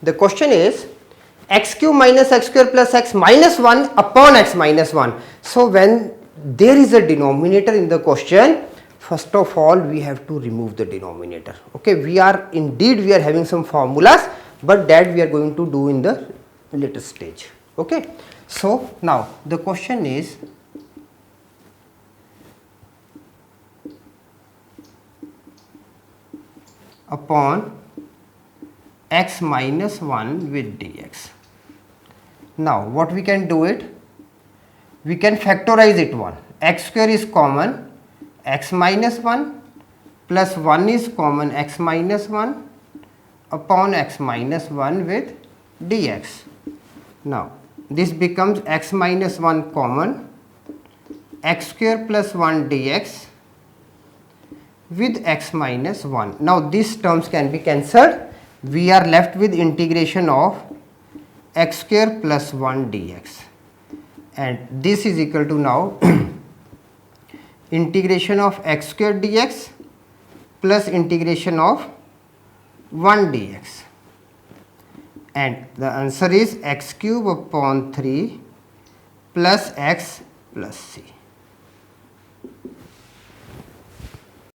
The question is x cube minus x square plus x minus 1 upon x minus 1. So when there is a denominator in the question, first of all we have to remove the denominator. Okay, we are having some formulas, but that we are going to do in the later stage. Okay, so now the question is upon x minus 1 with dx. Now what we can do it? We can factorize it 1. X square is common, x minus 1 plus 1 is common, x minus 1 upon x minus 1 with dx. Now this becomes x minus 1 common, x square plus 1 dx with x minus 1. Now these terms can be cancelled. We are left with integration of x square plus 1 dx, and this is equal to now integration of x square dx plus integration of 1 dx, and the answer is x cube upon 3 plus x plus c.